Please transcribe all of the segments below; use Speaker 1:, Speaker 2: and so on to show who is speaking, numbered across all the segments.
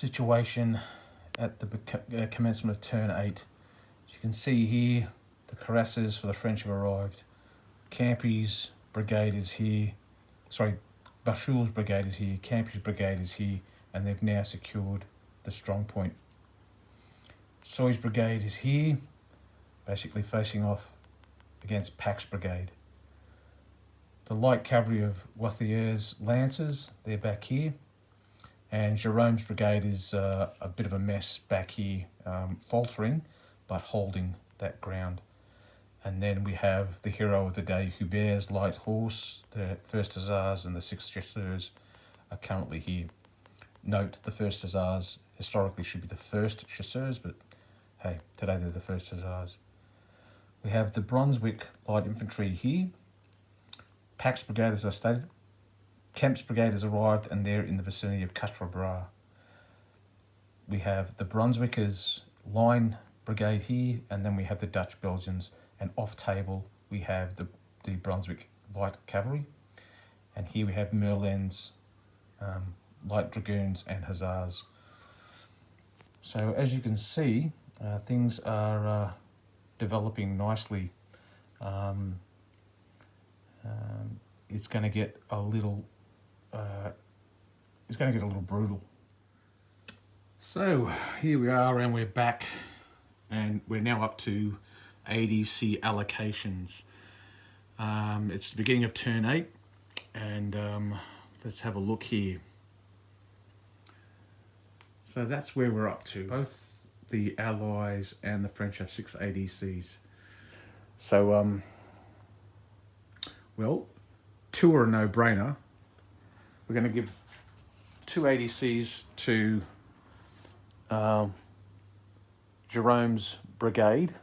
Speaker 1: situation at the commencement of turn 8. As you can see here, the cuirassiers for the French have arrived. Campy's brigade is here. Sorry, Bachul's brigade is here. Campy's brigade is here, and they've now secured the strong point. Soy's brigade is here, basically facing off against Pac's brigade. The light cavalry of Wathier's lancers, they're back here. And Jerome's brigade is a bit of a mess back here, faltering, but holding that ground. And then we have the hero of the day, Hubert's light horse, the 1st Hussars and the 6th Chasseurs are currently here. Note, the 1st Hussars historically should be the 1st Chasseurs, but hey, today they're the 1st Hussars. We have the Brunswick light infantry here. Pac's brigade, as I stated. Kemp's brigade has arrived and they're in the vicinity of Quatre. We have the Brunswickers line brigade here, and then we have the Dutch Belgians, and off table we have the Brunswick light cavalry, and here we have Merlin's light dragoons and hussars. So as you can see, things are developing nicely. It's going to get a little brutal. So here we are, and we're back, and we're now up to ADC allocations. It's the beginning of turn 8, and let's have a look here. So that's where we're up to. Both the Allies and the French have 6 ADCs. So, well, 2 are a no-brainer. We're going to give 2 ADCs to Jerome's brigade.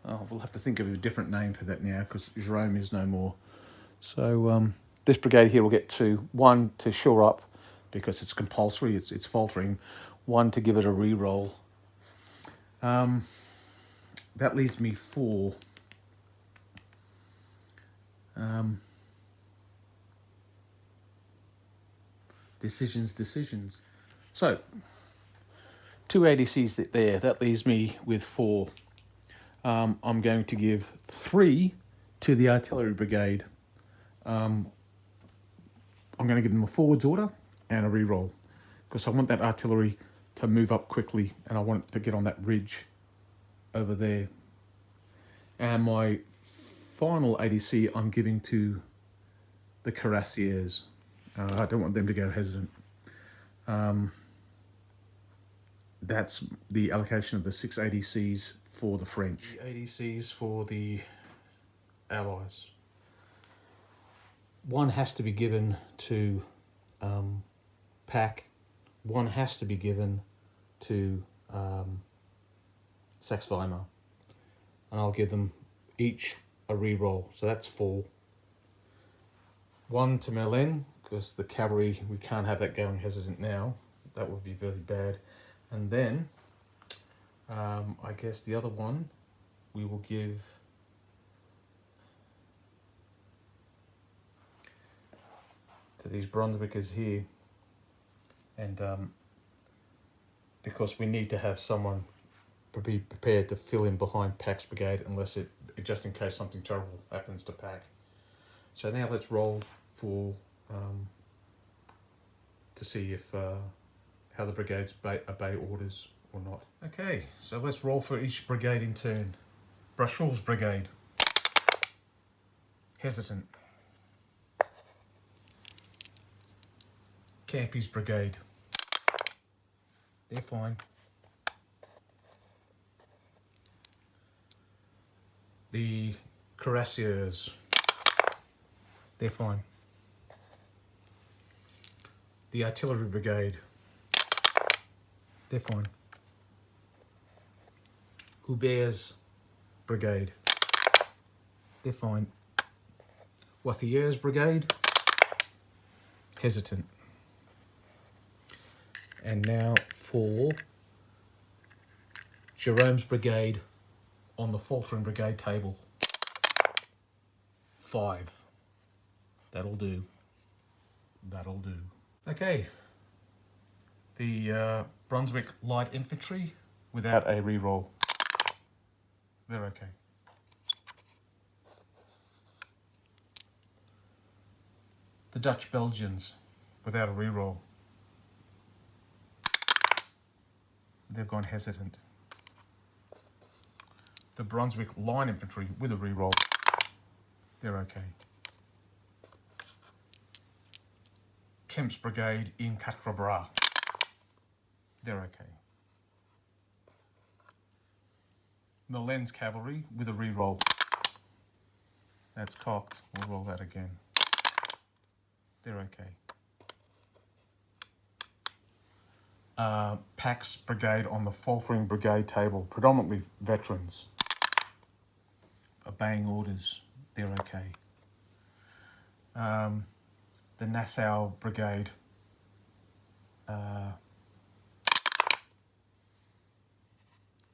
Speaker 1: We'll have to think of a different name for that now, because Jerome is no more. So this brigade here will get 2. 1 to shore up, because it's compulsory, it's faltering. 1 to give it a re-roll. That leaves me 4. Decisions. So, 2 ADCs there, that leaves me with 4. I'm going to give 3 to the artillery brigade. I'm going to give them a forwards order and a re-roll, because I want that artillery to move up quickly, and I want it to get on that ridge over there. And my final ADC I'm giving to the cuirassiers. I don't want them to go hesitant. That's the allocation of the 6 ADCs for the French. The ADCs for the Allies. 1 has to be given to Pac. 1 has to be given to Saxe-Weimar. And I'll give them each a re-roll. So that's 4. 1 to Merlin, because the cavalry, we can't have that going hesitant now. That would be very bad. And then, I guess the other one, we will give to these Brunswickers here. And because we need to have someone be prepared to fill in behind Pac's brigade, unless just in case something terrible happens to Pac. So now let's roll for to see if how the brigades obey orders or not. Okay, so let's roll for each brigade in turn. Bachul's brigade. Hesitant. Campy's brigade. They're fine. The cuirassiers. They're fine. The artillery brigade. They're fine. Hubert's brigade. They're fine. Wathier's brigade. Hesitant. And now for Jerome's brigade on the faltering brigade table. 5. That'll do. That'll do. Okay. The Brunswick light infantry without a reroll. They're okay. The Dutch Belgians without a reroll. They've gone hesitant. The Brunswick line infantry with a reroll. They're okay. Kemp's Brigade in Quatre. They're okay. Milan's cavalry with a reroll. That's cocked. We'll roll that again. They're okay. Pax Brigade on the faltering brigade table, predominantly veterans, obeying orders. They're okay. The Nassau Brigade.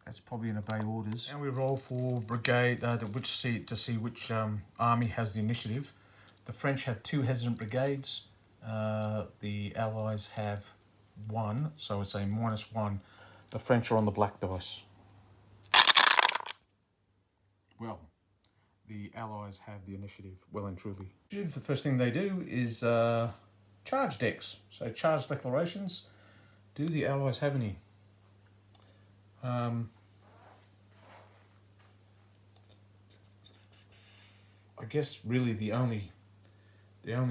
Speaker 1: That's probably in obey orders. And we roll for brigade to see which army has the initiative. The French have 2 hesitant brigades. The Allies have 1, so it's a -1. The French are on the black dice. Well, the Allies have the initiative, well and truly. The first thing they do is charge decks. So charge declarations. Do the Allies have any? I guess really the only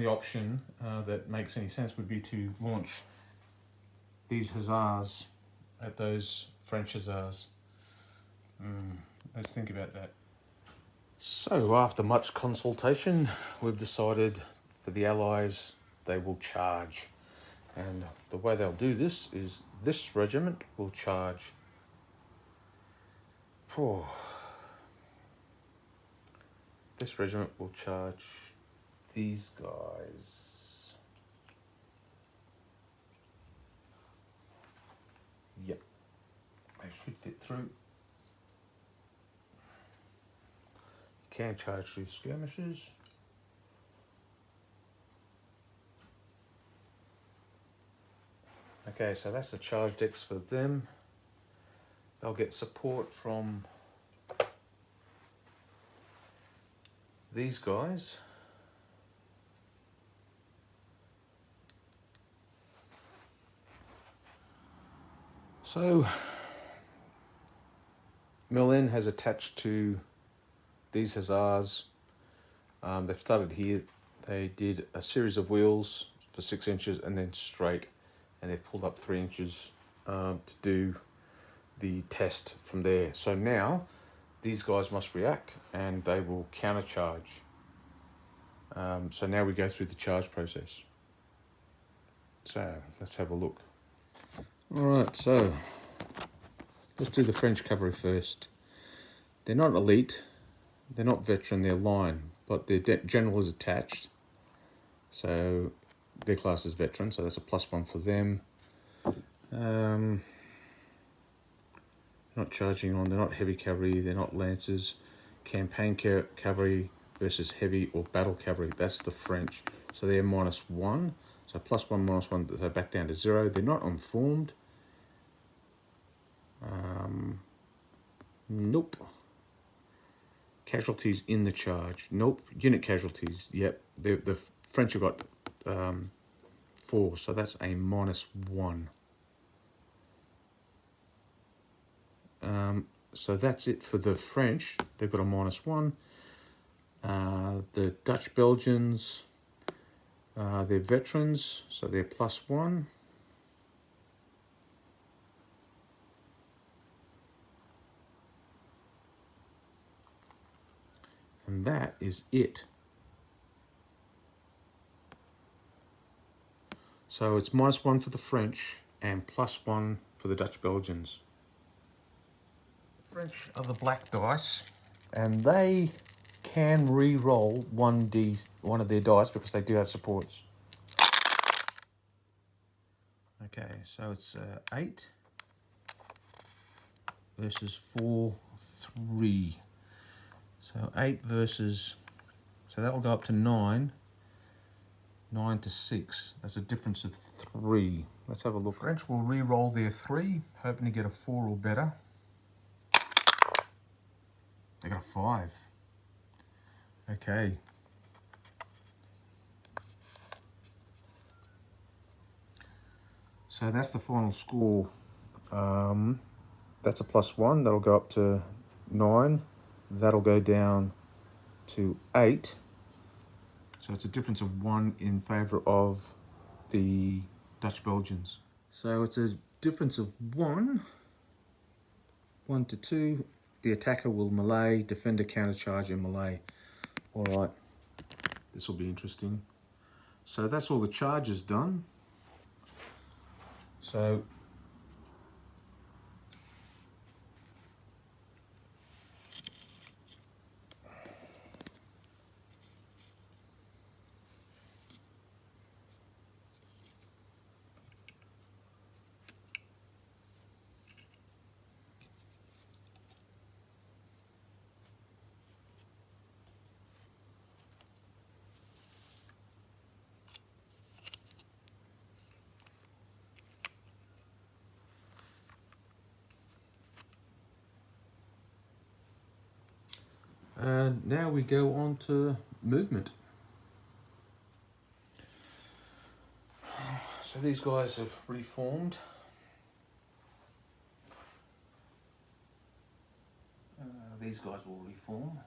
Speaker 1: option that makes any sense would be to launch these hussars at those French hussars. Let's think about that. So after much consultation, we've decided for the Allies, they will charge. And the way they'll do this is this regiment will charge. This regiment will charge these guys. Yep, they should fit through. Can charge through skirmishes. Okay, so that's the charge decks for them. They'll get support from these guys. So Milan has attached to these hussars. They've started here. They did a series of wheels for 6 inches and then straight, and they've pulled up 3 inches to do the test from there. So now these guys must react and they will counter charge. So now we go through the charge process. So let's have a look. Alright, so let's do the French cavalry first. They're not elite, they're not veteran, they're line, but their general is attached. So their class is veteran, so that's a +1 for them. Not charging on, they're not heavy cavalry, they're not lancers. Campaign cavalry versus heavy or battle cavalry, that's the French. So they're -1, so +1, -1, so back down to 0. They're not informed. Nope. Casualties in the charge, nope. Unit casualties, yep. The French have got 4, so that's a -1. So that's it for the French. They've got a -1. The Dutch Belgians, they're veterans, so they're +1. And that is it. So it's -1 for the French and +1 for the Dutch Belgians. French are the black dice, and they can re-roll one of their dice because they do have supports. Okay, so it's 8 versus 4, 3. So 8 versus, so that will go up to 9, 9 to 6. That's a difference of 3. Let's have a look. French will re-roll their 3, hoping to get a 4 or better. They got a 5. Okay. So that's the final score. That's a +1. That'll go up to 9. That'll go down to 8. So it's a difference of 1 in favour of the Dutch Belgians. So it's a difference of 1 to 2. The attacker will melee, defender countercharge and melee. Alright, this will be interesting. So that's all the charges done. So and now we go on to movement. So these guys have reformed. These guys will reform.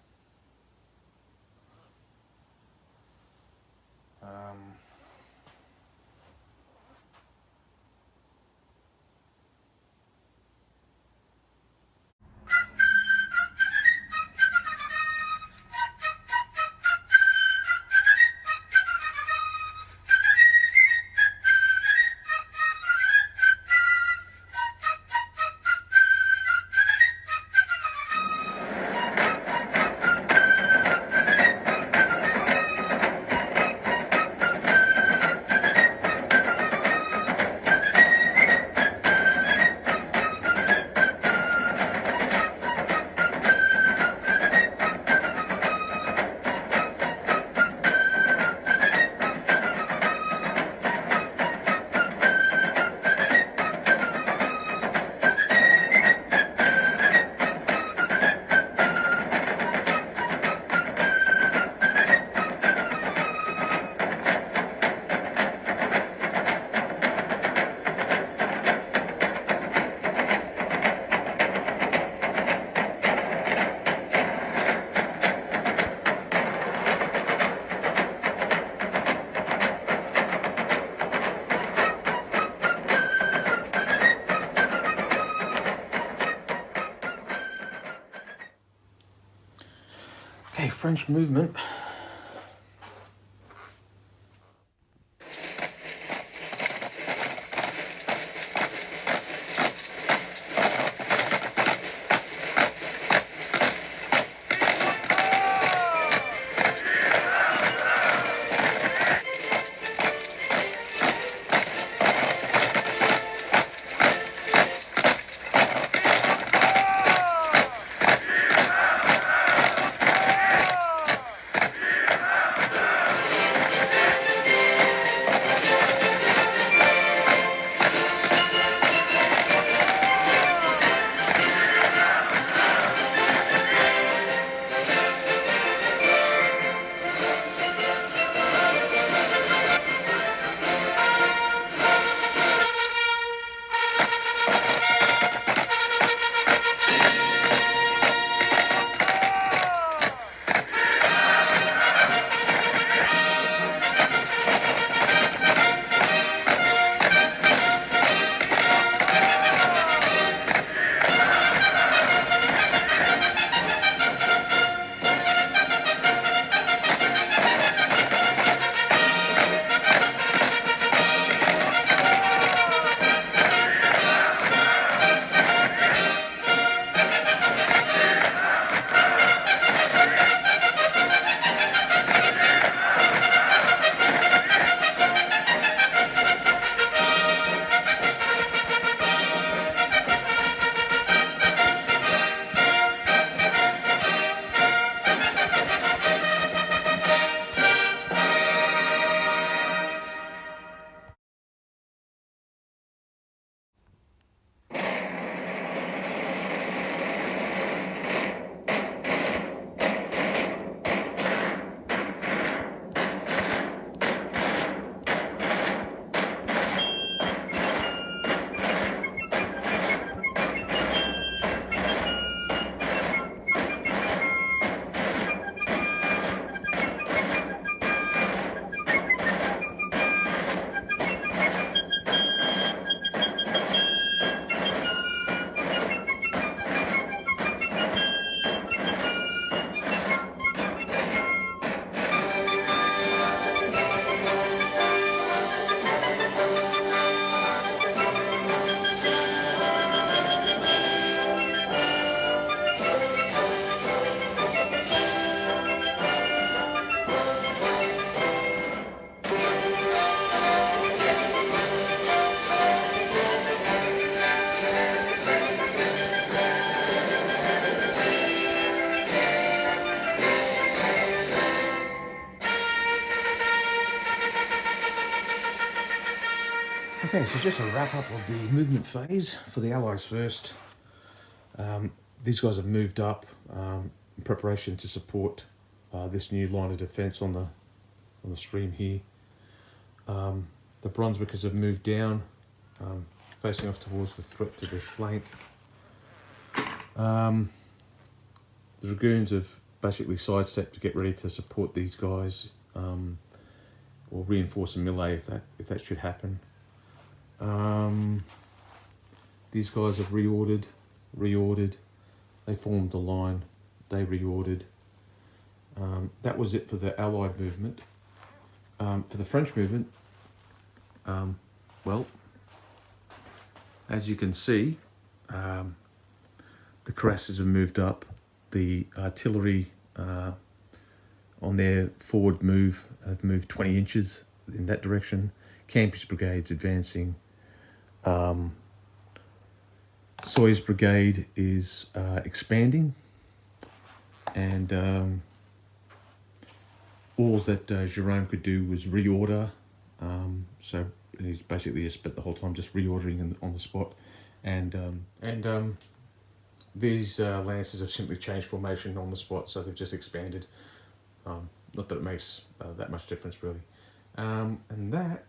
Speaker 1: Okay, French movement. Okay, so just a wrap up of the movement phase for the Allies first. These guys have moved up in preparation to support this new line of defence on the stream here. The Brunswickers have moved down, facing off towards the threat to their flank. The Dragoons have basically sidestepped to get ready to support these guys, or reinforce a melee if that should happen. These guys have reordered. They formed a line. They reordered. That was it for the Allied movement. For the French movement, well, as you can see, the cuirassiers have moved up. The artillery on their forward move have moved 20 inches in that direction. Campy's brigade's advancing. Soy's brigade is expanding, and all that Jerome could do was reorder. So he's basically just spent the whole time just reordering on the spot, and these lancers have simply changed formation on the spot, so they've just expanded. Not that it makes that much difference really. And that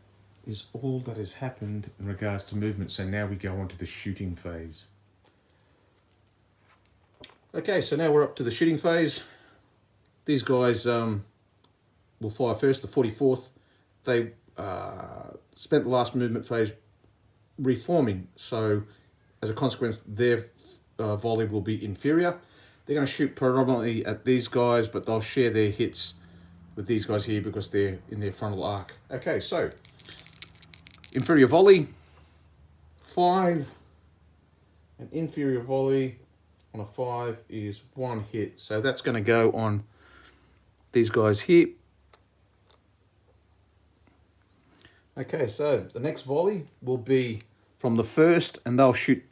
Speaker 1: is all that has happened in regards to movement. So now we go on to the shooting phase. Okay, so now we're up to the shooting phase. These guys will fire first, the 44th. They spent the last movement phase reforming, so as a consequence their volley will be inferior. They're going to shoot predominantly at these guys, but they'll share their hits with these guys here because they're in their frontal arc. Okay, so inferior volley, 5. An inferior volley on a 5 is 1 hit. So that's going to go on these guys here. Okay, so the next volley will be from the 1st, and they'll shoot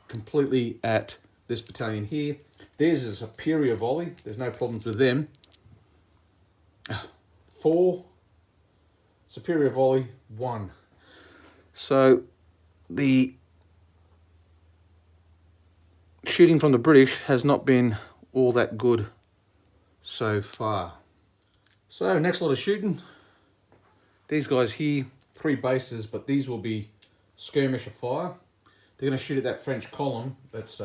Speaker 1: completely at this battalion here. Theirs is a superior volley. There's no problems with them. 4. Superior volley, 1. So the shooting from the British has not been all that good so far. So next lot of shooting. These guys here, 3 bases, but these will be skirmisher fire. They're going to shoot at that French column that's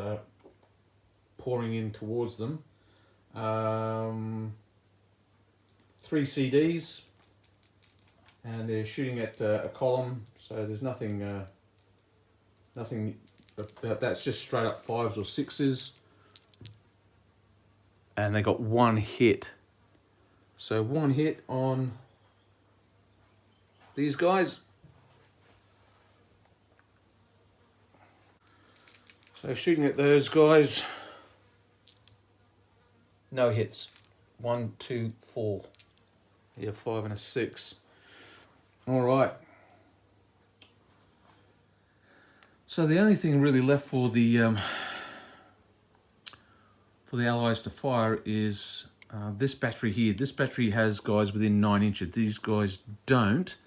Speaker 1: pouring in towards them. 3 CDs, and they're shooting at a column, so there's nothing about that. It's just straight up 5s or 6s, and they got 1 hit. So 1 hit on these guys. So shooting at those guys, no hits. 1, 2, 4. Yeah, 5 and a 6. All right. So the only thing really left for the Allies to fire is this battery here. This battery has guys within 9 inches. These guys don't.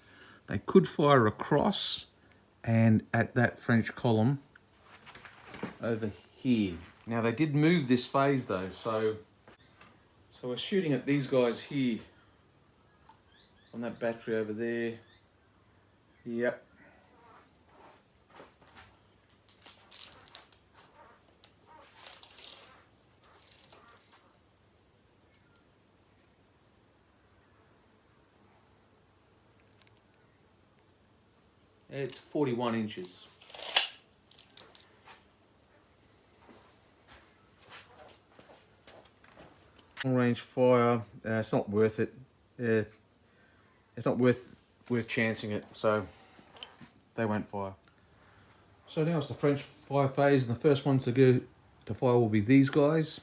Speaker 1: They could fire across and at that French column over here. Now they did move this phase though, so we're shooting at these guys here on that battery over there. Yep. It's 41 inches. Long range fire, it's not worth it. It's not worth chancing it, so they won't fire. So now it's the French fire phase, and the first ones to go to fire will be these guys.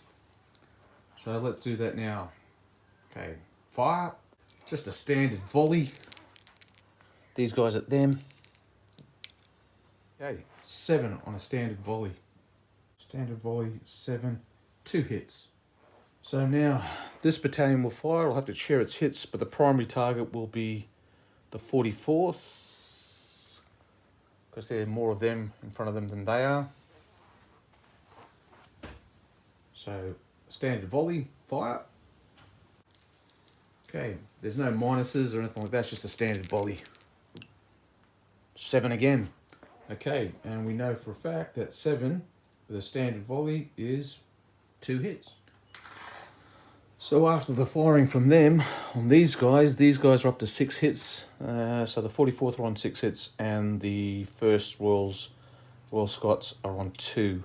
Speaker 1: So let's do that now. Okay, fire. Just a standard volley. These guys at them. Okay, 7 on a standard volley. Standard volley, 7, 2 hits. So now this battalion will fire. I'll have to share its hits, but the primary target will be the 44th. because there are more of them in front of them than they are. So standard volley, fire. Okay, there's no minuses or anything like that, it's just a standard volley. 7 again. Okay, and we know for a fact that 7 with a standard volley is 2 hits. So after the firing from them on these guys are up to 6 hits. So the 44th are on 6 hits, and the 1st Royal Scots are on 2.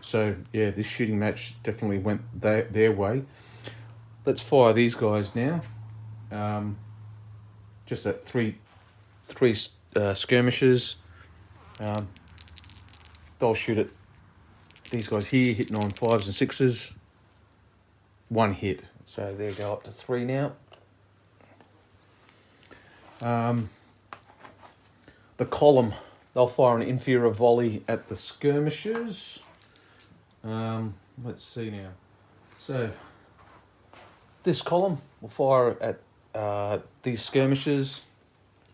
Speaker 1: So yeah, this shooting match definitely went their way. Let's fire these guys now. Just at three skirmishes. They'll shoot at these guys here, hitting on 5s and 6s. 1 hit. So they go up to 3 now. The column, they'll fire an inferior volley at the skirmishers. Let's see now. So this column will fire at these skirmishers.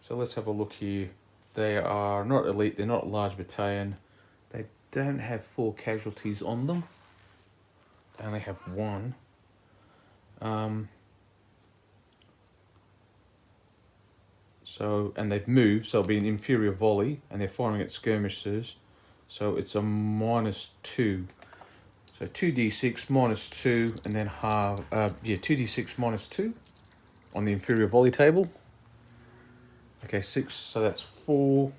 Speaker 1: So let's have a look here. They are not elite, they're not a large battalion. They don't have 4 casualties on them. They only have 1. And they've moved, so it'll be an inferior volley, and they're firing at skirmishers. So it's a -2. So 2d6 -2, and then half, 2d6 -2 on the inferior volley table. Okay, 6, so that's 4.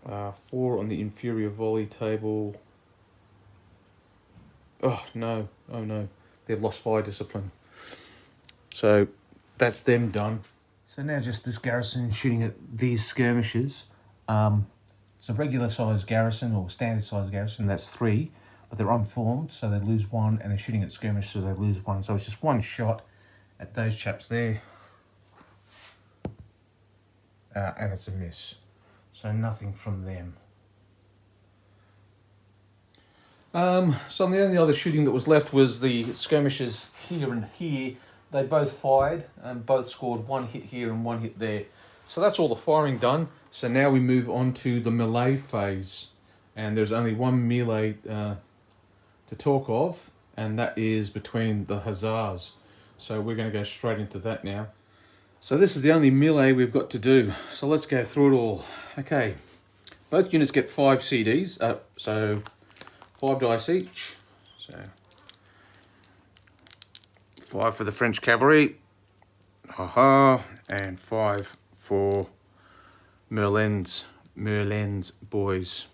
Speaker 1: 4 on the inferior volley table. Oh no, they've lost fire discipline. So that's them done. So now just this garrison shooting at these skirmishers. It's a regular size garrison or standard size garrison, that's 3, but they're unformed, so they lose 1, and they're shooting at skirmishers, so they lose 1. So it's just 1 shot at those chaps there. And it's a miss. So nothing from them. So the only other shooting that was left was the skirmishers here and here. They both fired and both scored 1 hit here and 1 hit there. So that's all the firing done. So now we move on to the melee phase. And there's only 1 melee to talk of, and that is between the hussars. So we're going to go straight into that now. So this is the only melee we've got to do. So let's go through it all. Okay, both units get 5 CDs, so 5 dice each. So 5 for the French cavalry, and 5 for Merlin's boys.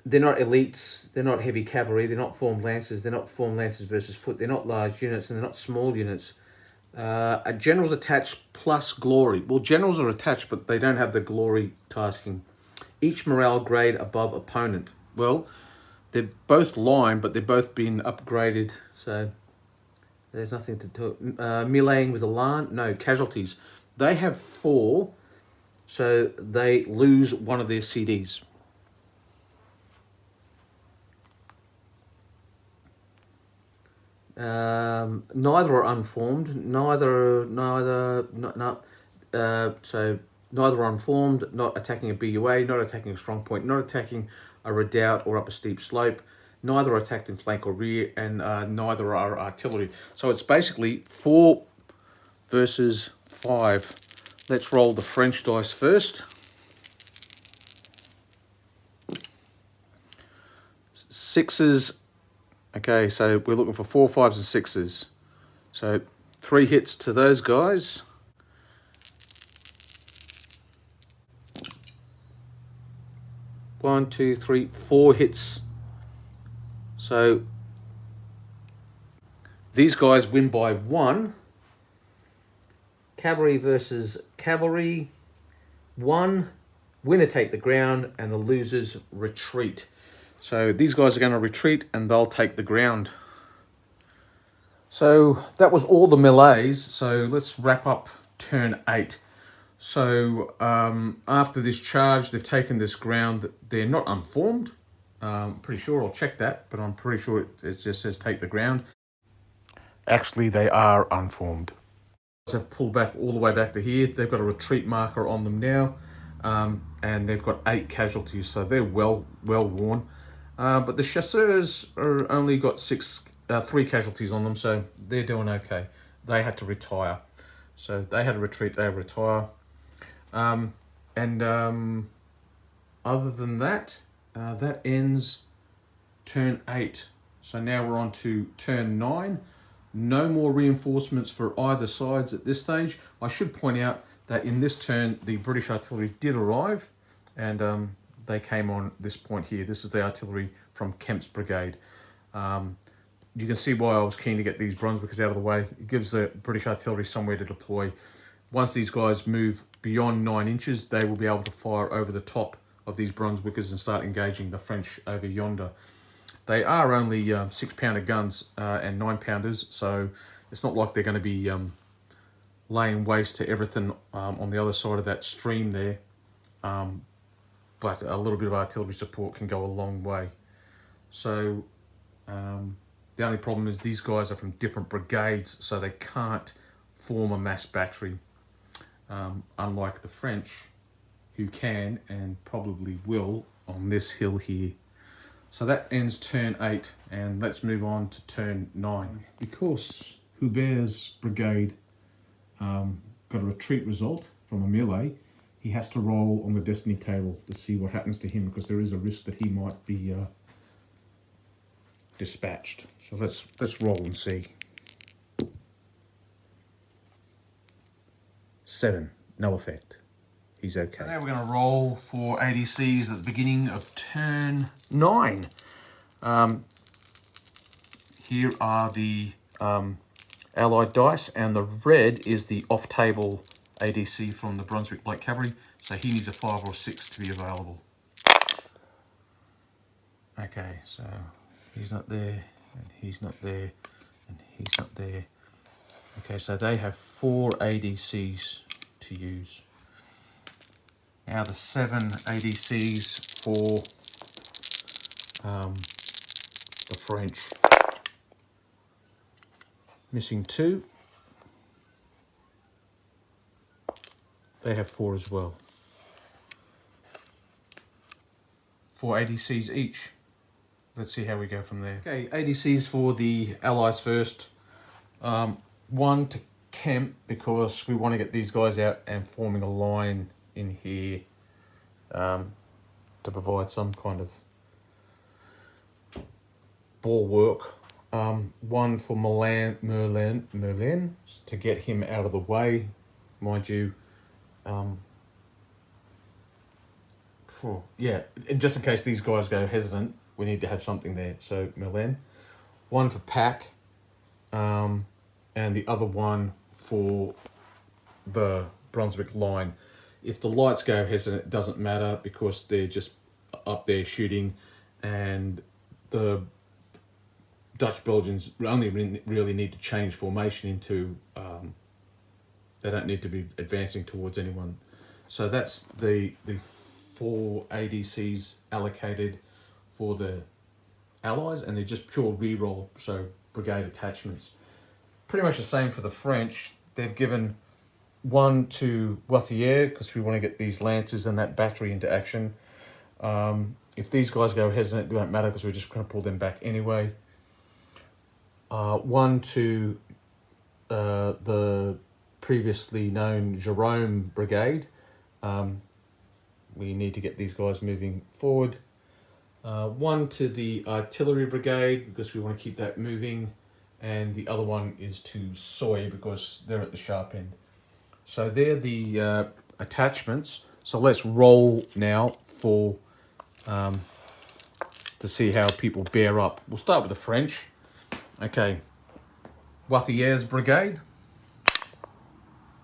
Speaker 1: They're not elites, they're not heavy cavalry, they're not formed lancers, they're not formed lancers versus foot, they're not large units, and they're not small units. A general's attached plus glory. Well, generals are attached, but they don't have the glory tasking. Each morale grade above opponent. Well, they're both line, but they're both been upgraded, so there's nothing to talk. Meleeing with a Lan, no, casualties. They have 4, so they lose 1 of their CDs. Neither are unformed. So neither are unformed. Not attacking a BUA. Not attacking a strong point. Not attacking a redoubt or up a steep slope. Neither are attacked in flank or rear, and neither are artillery. So it's basically 4 versus 5. Let's roll the French dice first. 6s. Okay, so we're looking for 4, 5s, and 6s. So 3 hits to those guys. One, two, three, 4 hits. So these guys win by 1. Cavalry versus cavalry. 1. Winner take the ground, and the losers retreat. So these guys are going to retreat, and they'll take the ground. So that was all the melees. So let's wrap up turn 8. So after this charge, they've taken this ground. They're not unformed. Pretty sure, I'll check that, but I'm pretty sure it just says take the ground. Actually, they are unformed. have pulled back all the way back to here. They've got a retreat marker on them now, and they've got 8 casualties, so they're well worn. But the chasseurs are only got 3 casualties on them, so they're doing okay. They had to retire, so they had to retreat. They retire, other than that, that ends turn 8. So now we're on to turn 9. No more reinforcements for either sides at this stage. I should point out that in this turn, the British artillery did arrive, and they came on this point here. This is the artillery from Kemp's brigade. You can see why I was keen to get these Brunswickers out of the way. It gives the British artillery somewhere to deploy. Once these guys move beyond 9 inches, they will be able to fire over the top of these Brunswickers and start engaging the French over yonder. They are only 6-pounder guns and 9-pounders, so it's not like they're going to be laying waste to everything on the other side of that stream there. But a little bit of artillery support can go a long way. So the only problem is these guys are from different brigades, so they can't form a mass battery, unlike the French, who can and probably will on this hill here. So that ends turn 8, and let's move on to turn 9. Because Hubert's brigade got a retreat result from a melee, he has to roll on the destiny table to see what happens to him, because there is a risk that he might be dispatched. So let's roll and see. 7, no effect. He's okay. So now we're going to roll for ADCs at the beginning of turn 9. Here are the Allied dice, and the red is the off-table ADC from the Brunswick Light Cavalry, so he needs a 5 or 6 to be available. Okay, so he's not there, and he's not there, and he's not there. Okay, so they have 4 ADCs to use. Now the 7 ADCs for the French. Missing 2. They have 4 as well. 4 ADCs each. Let's see how we go from there. Okay, ADCs for the Allies first. 1 to Kemp, because we want to get these guys out and forming a line in here to provide some kind of bulwark. 1 for Merlin to get him out of the way, mind you. Yeah, and just in case these guys go hesitant, we need to have something there. So Merlin. 1 for Pack, and the other one for the Brunswick line. If the lights go hesitant, it doesn't matter, because they're just up there shooting, and the Dutch Belgians only really need to change formation into, they don't need to be advancing towards anyone. So that's the 4 ADCs allocated for the Allies, and they're just pure reroll, so brigade attachments. Pretty much the same for the French. They've given 1 to Wathier, because we want to get these lancers and that battery into action. If these guys go hesitant, it won't matter, because we're just going to pull them back anyway. 1 to the previously known Jerome Brigade. We need to get these guys moving forward. 1 to the Artillery Brigade, because we want to keep that moving. And the other one is to Soy, because they're at the sharp end. So they're the attachments. So let's roll now for to see how people bear up. We'll start with the French. Okay, Wathier's brigade.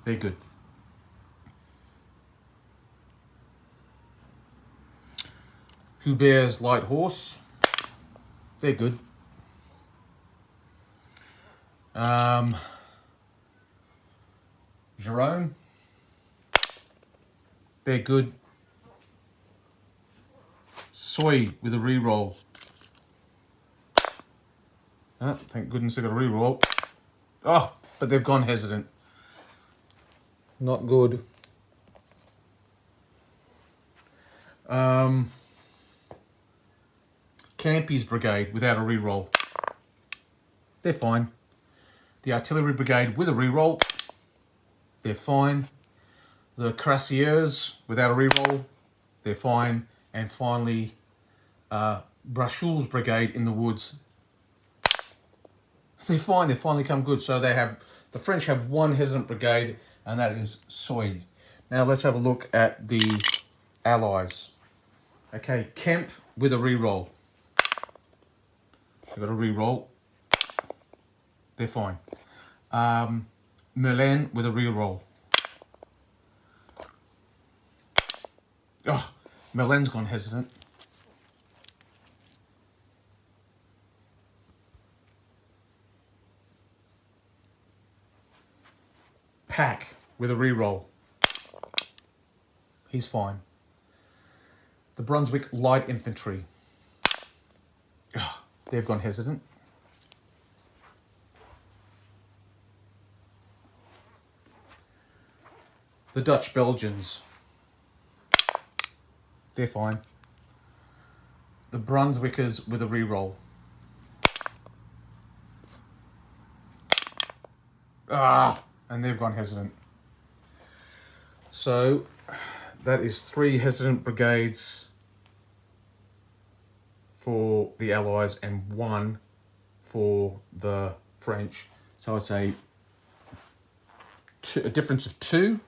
Speaker 1: They're good. Hubert's light horse. They're good. Jerome. They're good. Soy with a reroll. Oh, thank goodness they got a reroll. Oh, but they've gone hesitant. Not good. Campy's brigade without a reroll. They're fine. The artillery brigade with a reroll. They're fine. The cuirassiers without a reroll. They're fine. And finally, Brachul's brigade in the woods. They're fine. They finally come good. So they have, the French have one hesitant brigade, and that is Soy. Now let's have a look at the Allies. Okay, Kemp with a reroll. They've got a reroll. They're fine. Merlin with a reroll. Oh, Merlin's gone hesitant. Pack with a reroll. He's fine. The Brunswick Light Infantry. Oh, they've gone hesitant. The Dutch Belgians. They're fine. The Brunswickers with a reroll. And they've gone hesitant. So that is 3 hesitant brigades for the Allies and 1 for the French. So it's a difference of 2.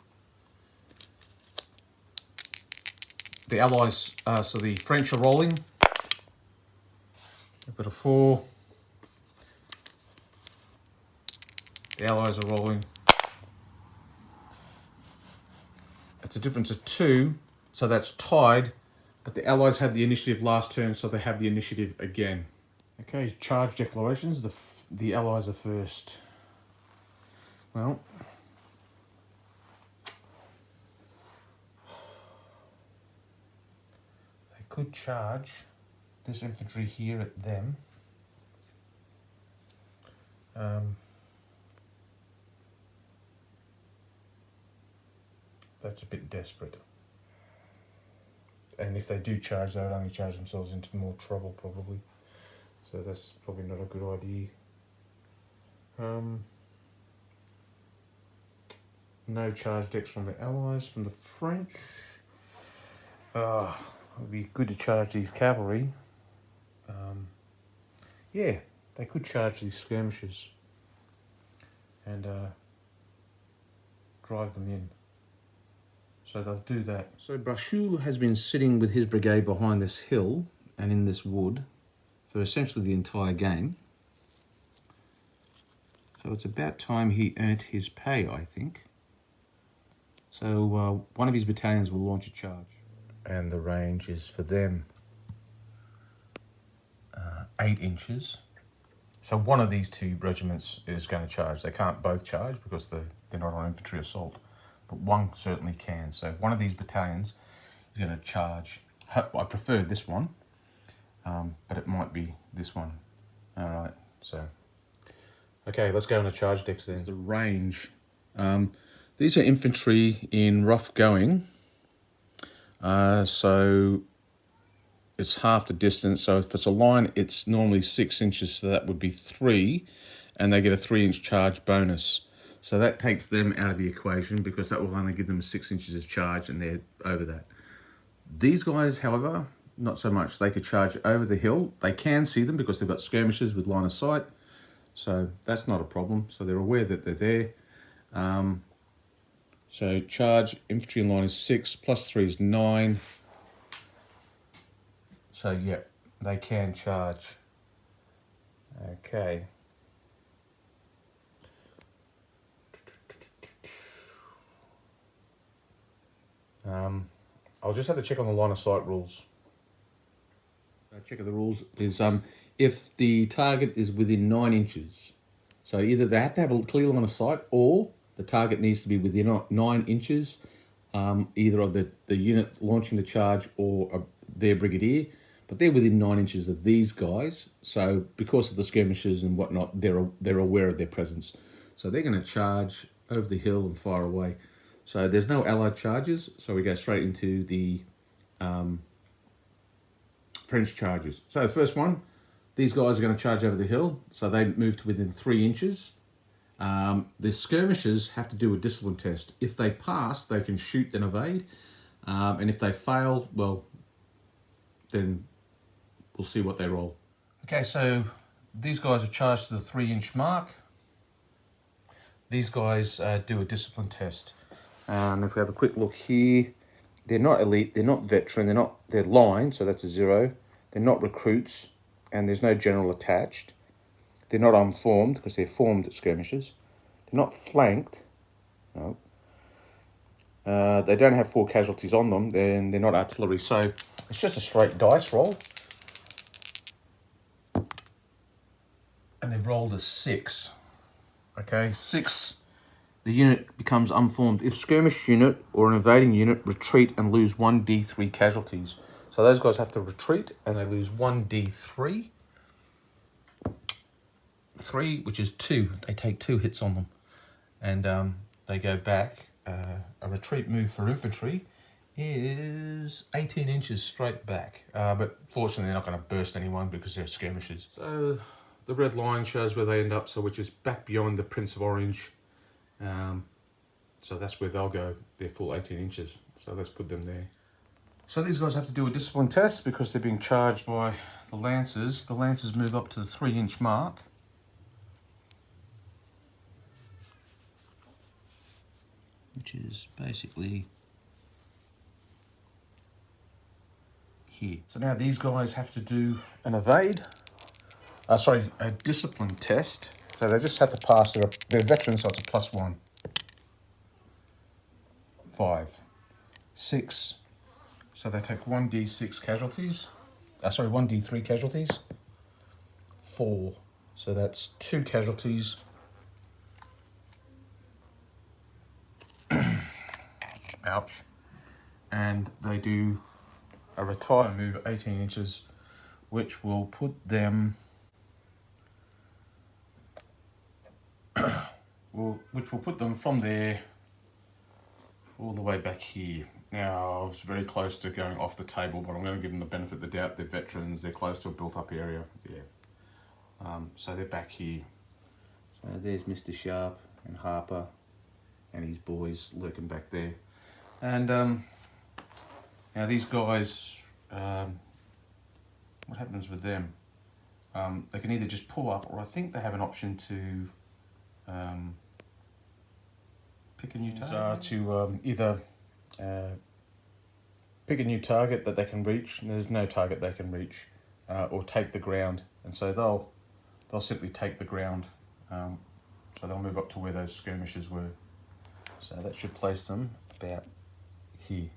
Speaker 1: The Allies, so the French are rolling. They've got a 4. The Allies are rolling. It's a difference of 2, so that's tied. But the Allies had the initiative last turn, so they have the initiative again. Okay, charge declarations. The Allies are first. Well, they could charge this infantry here at them. That's a bit desperate. And if they do charge, they would only charge themselves into more trouble, probably. So that's probably not a good idea. No charge decks from the Allies. From the French, it would be good to charge these cavalry. Yeah, they could charge these skirmishers and drive them in. So they'll do that. So Brachul has been sitting with his brigade behind this hill and in this wood for essentially the entire game. So it's about time he earned his pay, I think. So one of his battalions will launch a charge. And the range is for them 8 inches. So one of these 2 regiments is going to charge. They can't both charge because they're not on infantry assault. But one certainly can. So one of these battalions is going to charge. I prefer this one, but it might be this one. All right, so. Okay, let's go on the charge decks then. There's the range. These are infantry in rough going. So it's half the distance. So if it's a line, it's normally 6 inches, so that would be 3, and they get a 3-inch charge bonus. So that takes them out of the equation because that will only give them 6 inches of charge and they're over that. These guys, however, not so much. They could charge over the hill. They can see them because they've got skirmishers with line of sight. So that's not a problem. So they're aware that they're there. So charge, infantry in line is 6, plus 3 is 9. So yeah, they can charge. Okay. I'll just have to check on the line of sight rules. Check of the rules is if the target is within 9 inches. So either they have to have a clear line of sight or the target needs to be within 9 inches, either of the unit launching the charge or their brigadier, but they're within 9 inches of these guys. So because of the skirmishes and whatnot, they're aware of their presence. So they're going to charge over the hill and fire away. So there's no Allied charges, so we go straight into the French charges. So first one, these guys are going to charge over the hill, so they move to within 3 inches. The skirmishers have to do a discipline test. If they pass, they can shoot and evade, and if they fail, well, then we'll see what they roll. Okay, so these guys are charged to the 3-inch mark. These guys do a discipline test. And if we have a quick look here, they're not elite, they're not veteran, they're line, so that's a 0. They're not recruits, and there's no general attached. They're not unformed, because they're formed skirmishers. They're not flanked, no. They don't have 4 casualties on them, then they're not artillery, so it's just a straight dice roll. And they've rolled a 6. Okay, 6. The unit becomes unformed. If skirmish unit or an invading unit retreat and lose 1d3 casualties. So those guys have to retreat and they lose 1d3. 3, which is 2. They take 2 hits on them. And they go back. A retreat move for infantry is 18 inches straight back. But fortunately they're not going to burst anyone because they're skirmishers. So the red line shows where they end up, so which is back beyond the Prince of Orange. So that's where they'll go, their full 18 inches. So let's put them there. So these guys have to do a discipline test because they're being charged by the Lancers. The Lancers move up to the 3-inch mark. Which is basically here. So now these guys have to do an evade. A discipline test. So they just have to pass. They're veterans, so it's a +1. 5, 6. So they take 1d6 casualties. 1d3 casualties. 4. So that's 2 casualties. Ouch. And they do a retire move 18 inches, which will put them which will put them from there all the way back here. Now, I was very close to going off the table, but I'm going to give them the benefit of the doubt. They're veterans, they're close to a built-up area. Yeah. So they're back here. So there's Mr. Sharp and Harper and his boys lurking back there. And now these guys, what happens with them? They can either just pull up, or I think they have an option to pick a new target. Either pick a new target that they can reach. There's no target they can reach, or take the ground. And so they'll simply take the ground. So they'll move up to where those skirmishers were. So that should place them about here.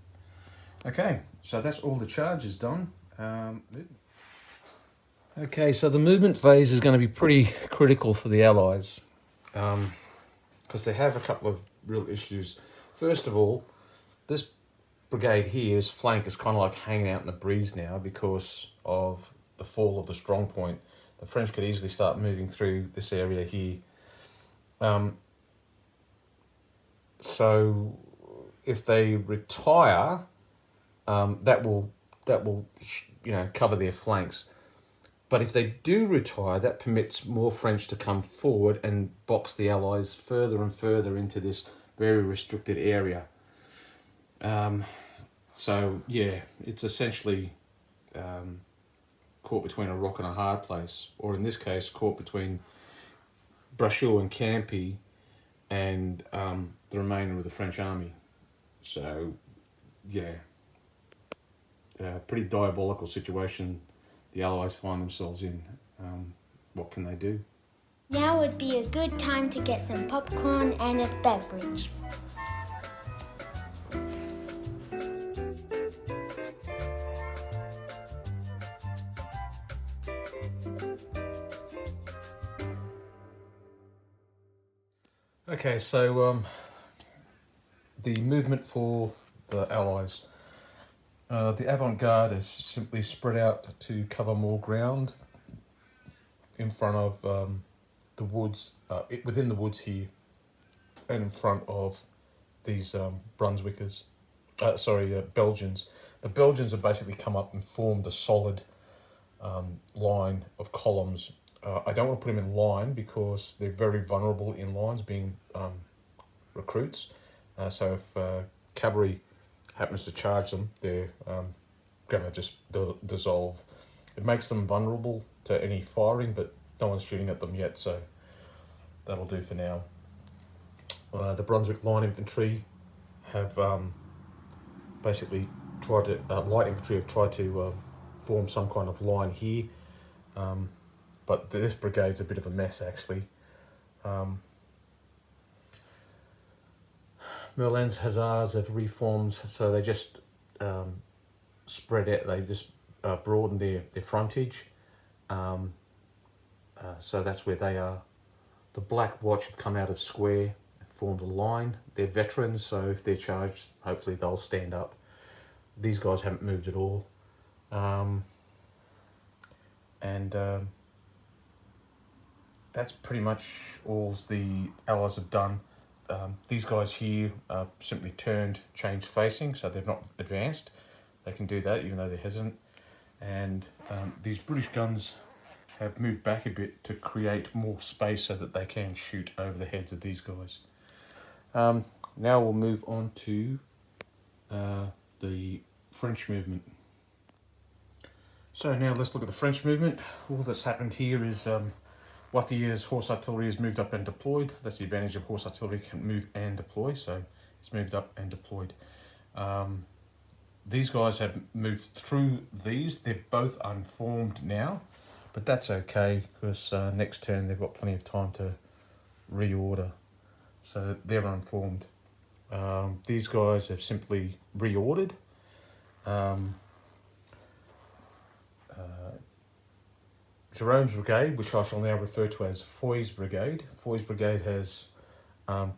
Speaker 1: Okay, so that's all the charges done. Okay, so the movement phase is going to be pretty critical for the Allies, because they have a couple of real issues. First of all, this brigade here's flank is kind of like hanging out in the breeze now because of the fall of the strong point. The French could easily start moving through this area here. So if they retire, that will cover their flanks. But if they do retire, that permits more French to come forward and box the Allies further and further into this very restricted area. So yeah, it's essentially caught between a rock and a hard place, or in this case, caught between Brachot and Campy and the remainder of the French army. So yeah, pretty diabolical situation the Allies find themselves in. What can they do?
Speaker 2: Now would be a good time to get some popcorn and a beverage.
Speaker 1: Okay, so the movement for the Allies. The avant-garde is simply spread out to cover more ground in front of the woods, within the woods here, and in front of these Brunswickers, Belgians. The Belgians have basically come up and formed a solid line of columns. I don't want to put them in line because they're very vulnerable in lines, being recruits. So if cavalry happens to charge them, they're going to just dissolve. It makes them vulnerable to any firing, but no one's shooting at them yet, so that'll do for now. The Brunswick Line Infantry have basically tried to, light infantry have tried to form some kind of line here, but this brigade's a bit of a mess actually. Merlin's Hussars have reformed, so they just spread out, they just broaden their frontage. So that's where they are. The Black Watch have come out of square and formed a line. They're veterans, so if they're charged, hopefully they'll stand up. These guys haven't moved at all. That's pretty much all the Allies have done. These guys here are simply changed facing, so they've not advanced. They can do that even though they're hesitant. And these British guns have moved back a bit to create more space so that they can shoot over the heads of these guys. Now we'll move on to the French movement. So now let's look at the French movement. All that's happened here is Wathier's horse artillery has moved up and deployed. That's the advantage of horse artillery, can move and deploy, so it's moved up and deployed. These guys have moved through these. They're both unformed now, but that's okay because next turn they've got plenty of time to reorder. So they're unformed. These guys have simply reordered. Jerome's brigade, which I shall now refer to as Foy's brigade. Foy's brigade has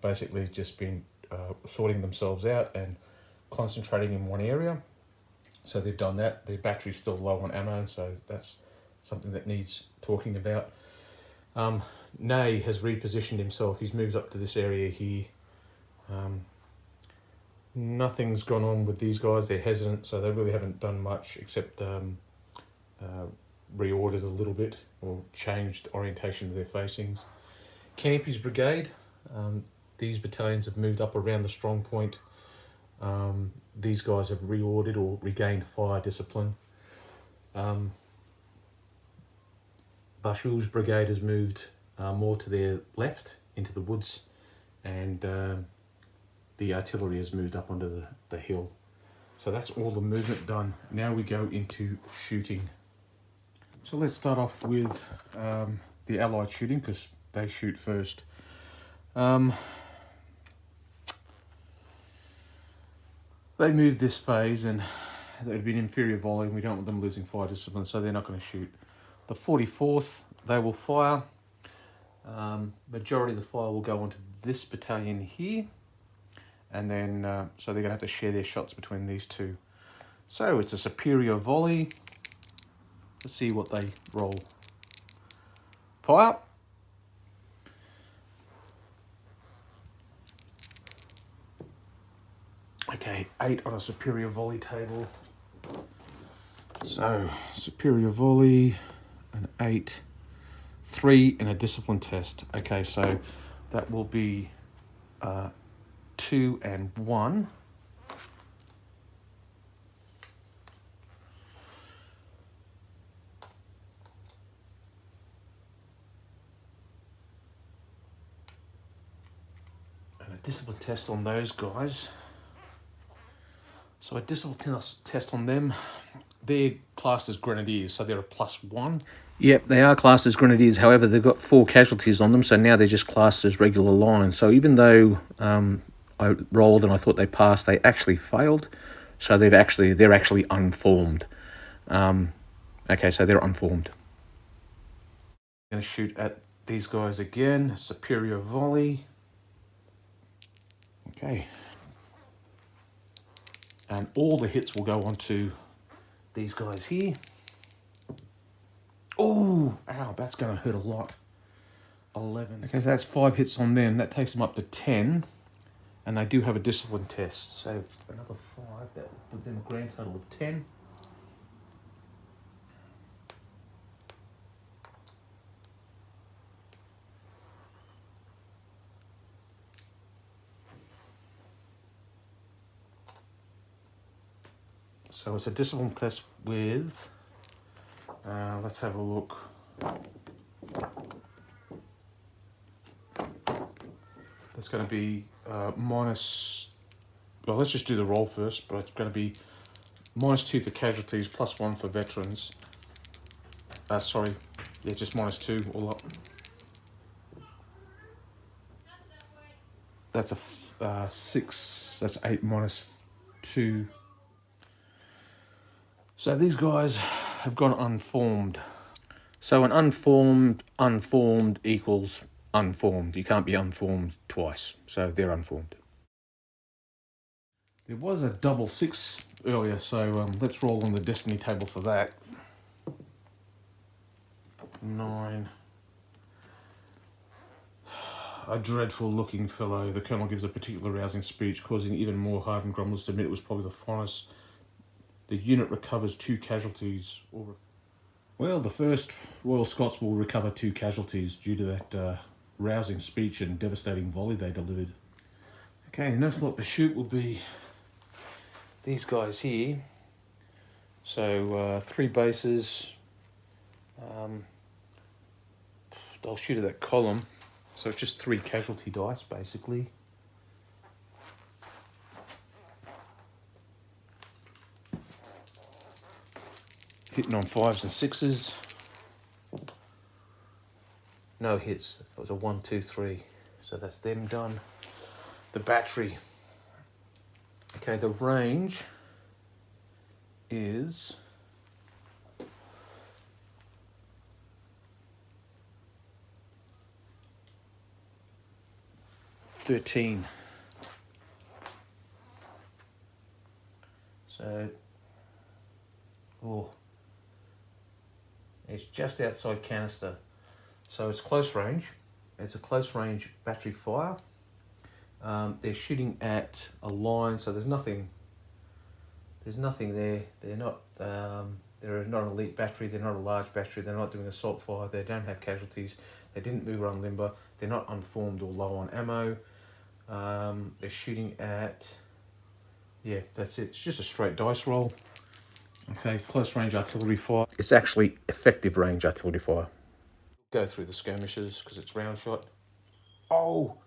Speaker 1: basically just been sorting themselves out and concentrating in one area. So they've done that. Their battery's still low on ammo, so that's something that needs talking about. Ney has repositioned himself. He's moved up to this area here. Nothing's gone on with these guys. They're hesitant, so they really haven't done much except reordered a little bit or changed orientation of their facings. Campy's brigade, these battalions have moved up around the strong point. These guys have reordered or regained fire discipline. Bashul's brigade has moved more to their left into the woods, and the artillery has moved up onto the hill. So that's all the movement done. Now we go into shooting. So let's start off with the Allied shooting because they shoot first. They moved this phase and they'd been inferior volume. We don't want them losing fire discipline, so they're not going to shoot. The 44th, they will fire. Majority of the fire will go onto this battalion here. And then, so they're going to have to share their shots between these two. So it's a superior volley. Let's see what they roll. Fire. Okay, 8 on a superior volley table. So, superior volley, an 8, 3 in a discipline test. Okay, so that will be 2 and 1. And a discipline test on those guys. So a discipline test on them, they're classed as grenadiers, so they're a +1. Yep, they are classed as grenadiers. However, they've got 4 casualties on them, so now they're just classed as regular line. So even though I rolled and I thought they passed, they actually failed. So they're actually unformed. Okay, so they're unformed. I'm going to shoot at these guys again. Superior volley. Okay. And all the hits will go onto these guys here. Oh, ow, that's going to hurt a lot. 11. Okay, so that's 5 hits on them. That takes them up to 10. And they do have a discipline test. So another 5, that will put them a grand total of 10. So it's a discipline test with, let's have a look. There's going to be minus, well, let's just do the roll first, but it's going to be -2 for casualties, +1 for veterans. Sorry, yeah, just -2 all up. That's a 6, that's 8 -2. So these guys have gone unformed. So an unformed equals unformed. You can't be unformed twice. So they're unformed. There was a 6 earlier, so let's roll on the destiny table for that. 9. A dreadful looking fellow. The colonel gives a particularly rousing speech, causing even more hardened grumblers to admit it was probably the finest. The unit recovers 2 casualties. Well, the 1st Royal Scots will recover 2 casualties due to that rousing speech and devastating volley they delivered. Okay, the next lot to shoot will be these guys here. So 3 bases. They'll shoot at that column. So it's just 3 casualty dice, basically. Hitting on 5s and 6s. No hits. It was a 1, 2, 3. So that's them done. The battery. Okay, the range is 13. So, it's just outside canister. So it's close range. It's a close range battery fire. They're shooting at a line, so there's nothing there. They're not an elite battery, they're not a large battery, they're not doing assault fire, they don't have casualties, they didn't move around limber, they're not unformed or low on ammo. They're shooting at, yeah, that's it. It's just a straight dice roll. Okay, close range artillery fire. It's actually effective range artillery fire. Go through the skirmishes because it's round shot. Oh,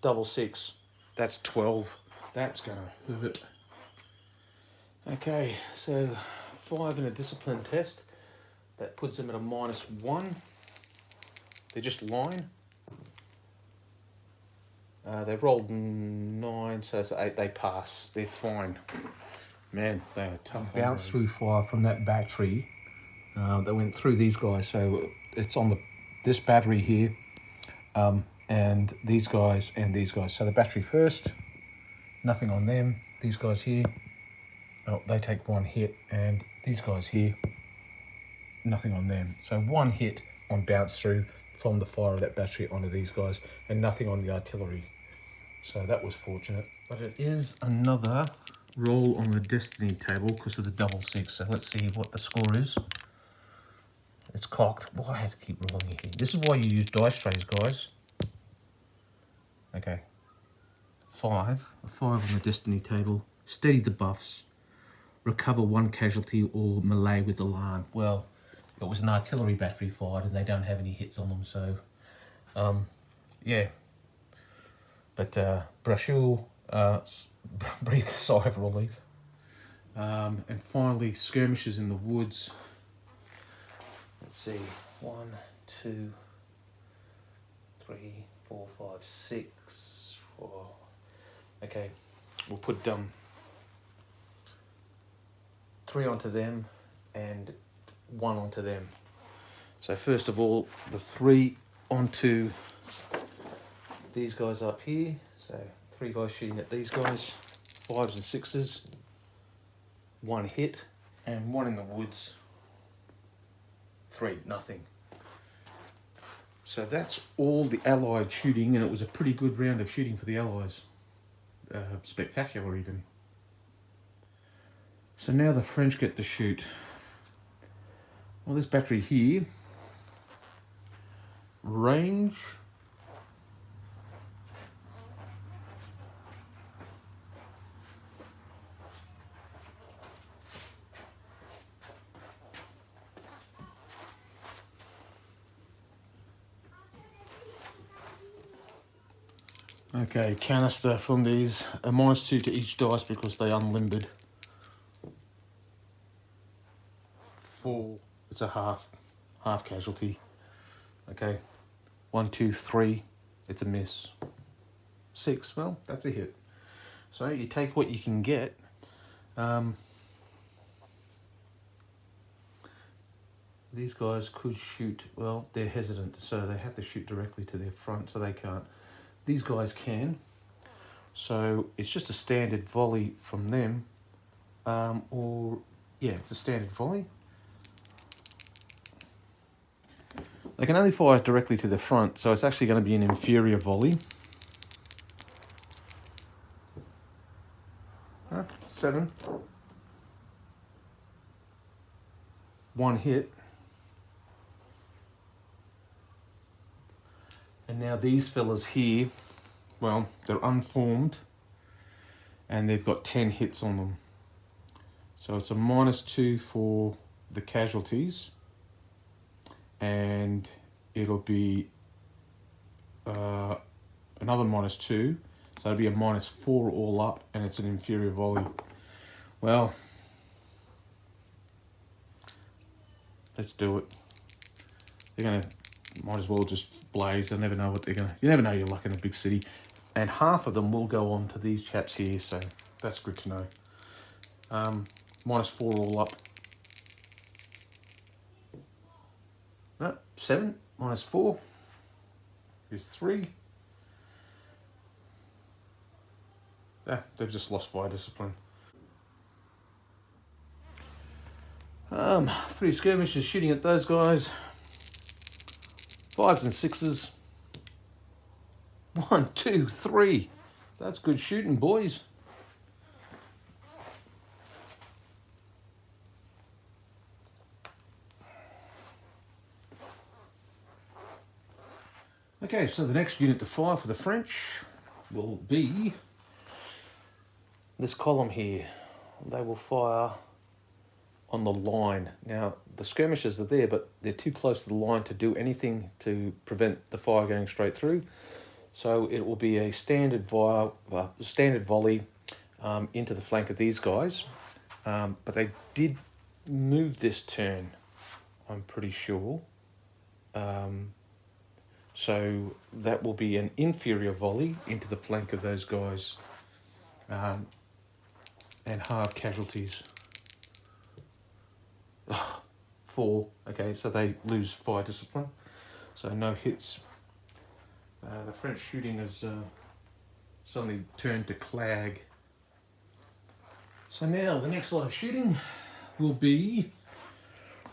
Speaker 1: 6. That's 12. That's gonna hurt. Okay, so 5 in a discipline test. That puts them at a -1. They're just line. They rolled 9, so it's 8. They pass. They're fine. Man, they are tough. Bounce through fire from that battery that went through these guys. So it's on this battery here, and these guys and these guys. So the battery first, nothing on them. These guys here, oh, they take 1 hit, and these guys here, nothing on them. So 1 hit on bounce through from the fire of that battery onto these guys, and nothing on the artillery. So that was fortunate. But it is another roll on the destiny table because of the 6. So let's see what the score is. It's cocked. Well, I had to keep rolling it here. This is why you use dice trays, guys. Okay. 5. A 5 on the destiny table. Steady the buffs. Recover 1 casualty or melee with alarm. Well, it was an artillery battery fired and they don't have any hits on them, so yeah. But Brashul breathed a sigh of relief. And finally, skirmishes in the woods. Let's see, 1, 2, 3, 4, 5, 6. 4. Okay, we'll put 3 onto them and 1 onto them. So first of all, the 3 onto these guys up here. So 3 guys shooting at these guys, 5s and 6s, 1 hit, and 1 in the woods. 3, nothing. So that's all the Allied shooting, and it was a pretty good round of shooting for the Allies. spectacular even. So now the French get to shoot. Well, this battery here, range, okay, canister from these, a -2 to each dice because they unlimbered. 4, it's a half casualty. Okay, 1, 2, 3, it's a miss. 6, well, that's a hit. So you take what you can get. These guys could shoot, well, they're hesitant, so they have to shoot directly to their front, so they can't. These guys can. So it's just a standard volley from them. Or, yeah, it's a standard volley. They can only fire directly to the front, so it's actually going to be an inferior volley. 7. 1 hit. And now these fellas here, well, they're unformed and they've got 10 hits on them. So it's a -2 for the casualties, and it'll be another -2, so it'll be a -4 all up, and it's an inferior volley. Well, let's do it. They're gonna, might as well just blaze. They'll never know what they're gonna, you never know your luck in a big city. And half of them will go on to these chaps here, so that's good to know. -4 all up. No, 7 -4 is 3. Yeah, they've just lost fire discipline. 3 skirmishers shooting at those guys. 5s and 6s. 1, 2, 3. That's good shooting, boys. Okay, so the next unit to fire for the French will be this column here. They will fire on the line. Now, the skirmishers are there, but they're too close to the line to do anything to prevent the fire going straight through. So it will be a standard volley into the flank of these guys. But they did move this turn, I'm pretty sure. So that will be an inferior volley into the flank of those guys, and half casualties. 4, okay, so they lose fire discipline, so no hits. The French shooting has suddenly turned to clag. So now the next lot of shooting will be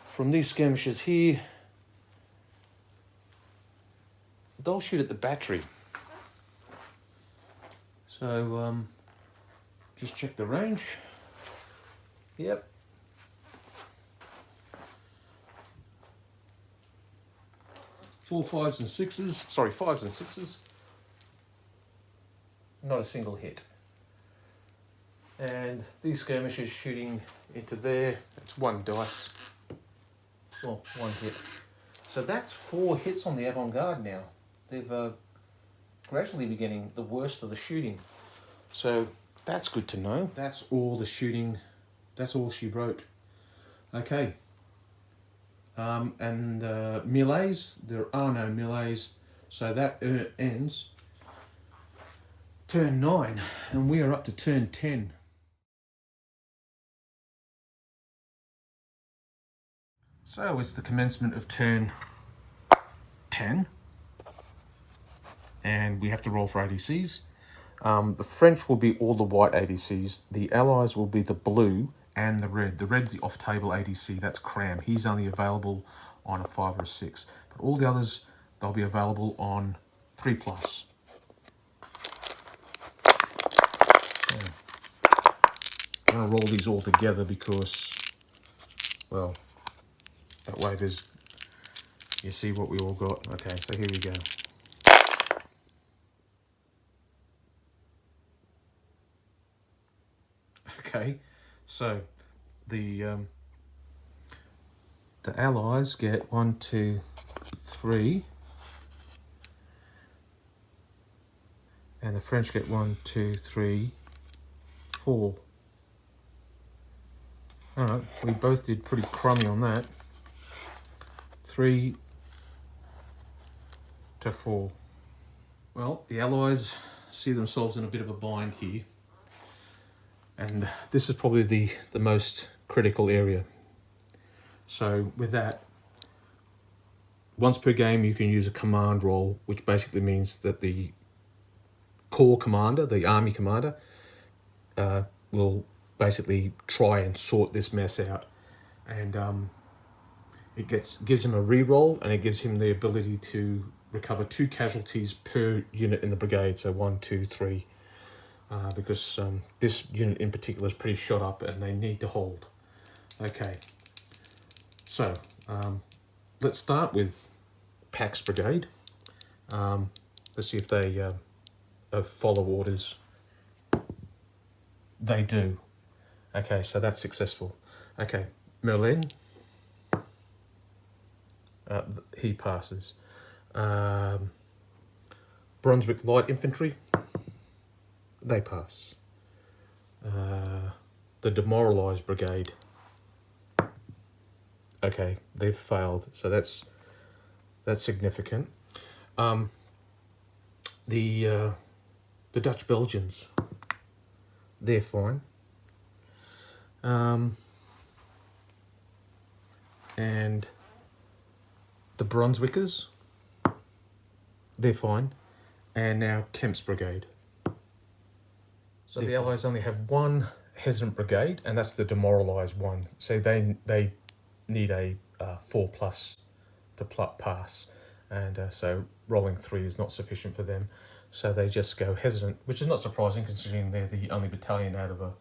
Speaker 1: from these skirmishers here. They'll shoot at the battery. So just check the range. Yep. Four 5s and 6s. Sorry, 5s and 6s. Not a single hit. And these skirmishers shooting into there. It's 1 dice. Well, 1 hit. So that's 4 hits on the avant-garde now. They've gradually been getting the worst of the shooting. So that's good to know. That's all the shooting. That's all she wrote. Okay. And melees, there are no melees. So that ends turn 9. And we are up to turn 10. So it's the commencement of turn 10. And we have to roll for ADCs. The French will be all the white ADCs. The Allies will be the blue and the red. The red's the off-table ADC, that's Cram. He's only available on a 5 or a 6. But all the others, they'll be available on 3+. want to roll these all together because, well, that way you see what we all got. Okay, so here we go. Okay, so the Allies get 1, 2, 3, and the French get 1, 2, 3, 4. All right, we both did pretty crummy on that. 3 to 4. Well, the Allies see themselves in a bit of a bind here, and this is probably the most critical area. So with that, once per game you can use a command roll, which basically means that the corps commander, the army commander, will basically try and sort this mess out, and it gives him a re-roll, and it gives him the ability to recover 2 casualties per unit in the brigade, so 1, 2, 3, because this unit in particular is pretty shot up and they need to hold. Okay, so let's start with Pax Brigade. Let's see if they follow orders. They do. Okay, so that's successful. Okay, Merlin, he passes. Brunswick Light Infantry, they pass. The Demoralised Brigade, okay, they've failed, so that's significant. The Dutch Belgians, they're fine. And the Brunswickers, they're fine. And now Kemp's Brigade. So the Allies only have one hesitant brigade, and that's the demoralised one. So they need a 4+ to pass, and so rolling 3 is not sufficient for them. So they just go hesitant, which is not surprising considering they're the only battalion out of a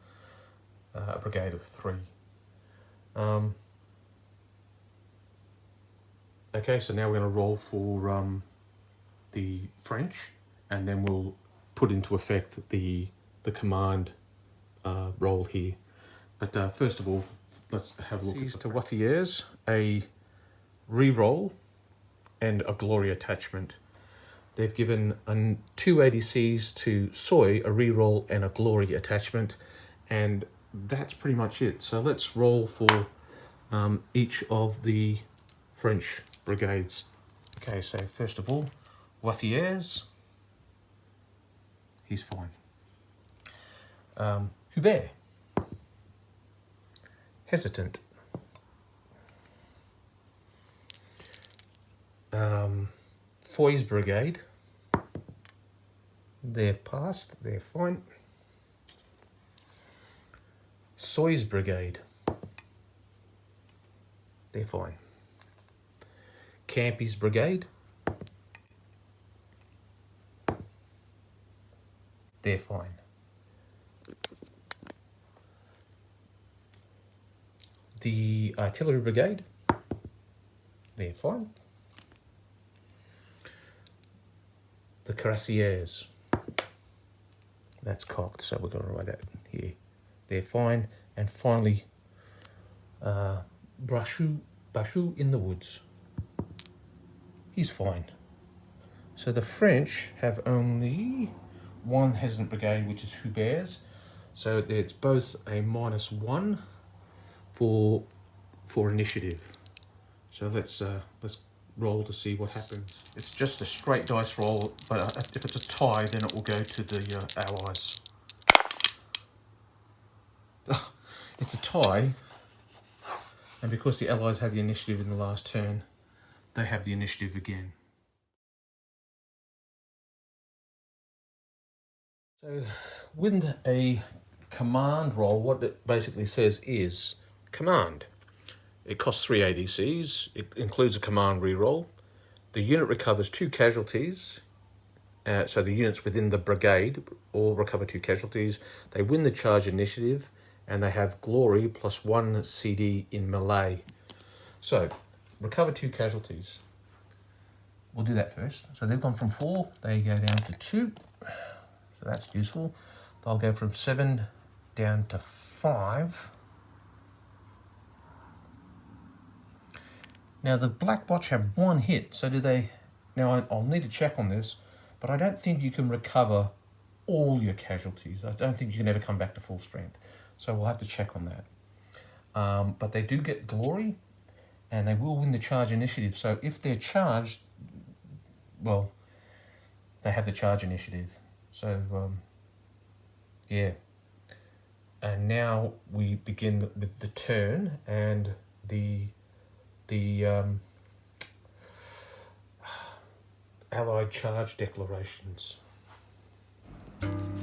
Speaker 1: brigade of 3. Okay, so now we're going to roll for the French, and then we'll put into effect the command roll here. But first of all, let's have a look at the Wathiers, a re-roll and a glory attachment. They've given 2 ADCs to Soy, a re-roll and a glory attachment, and that's pretty much it. So let's roll for each of the French brigades. Okay, so first of all, Wathiers, he's fine. Hubert, hesitant. Foy's Brigade, they've passed, they're fine. Soy's Brigade, they're fine. Campy's Brigade, they're fine. The Artillery Brigade, they're fine. The Cuirassiers, that's cocked, so we're going to write that here. They're fine. And finally, Bashu in the Woods, he's fine. So the French have only one hesitant brigade, which is Hubert's. So it's both a -1 for initiative. So let's roll to see what happens. It's just a straight dice roll, but if it's a tie, then it will go to the Allies. It's a tie, and because the Allies had the initiative in the last turn, they have the initiative again. So with a command roll, what it basically says is command. It costs 3 ADCs, it includes a command reroll. The unit recovers 2 casualties, so the units within the brigade all recover 2 casualties. They win the charge initiative, and they have glory plus 1 CD in melee. So, recover 2 casualties. We'll do that first. So they've gone from 4, they go down to 2. So that's useful. They'll go from 7 down to 5. Now the Black Watch have 1 hit, so do they... Now I'll need to check on this, but I don't think you can recover all your casualties. I don't think you can ever come back to full strength. So we'll have to check on that. But they do get glory, and they will win the charge initiative. So if they're charged, well, they have the charge initiative. So, yeah. And now we begin with the turn and the Allied charge declarations.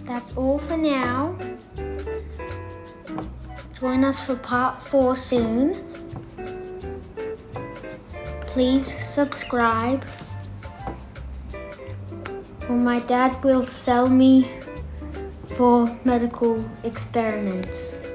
Speaker 2: That's all for now. Join us for part 4 soon. Please subscribe, or my dad will sell me for medical experiments.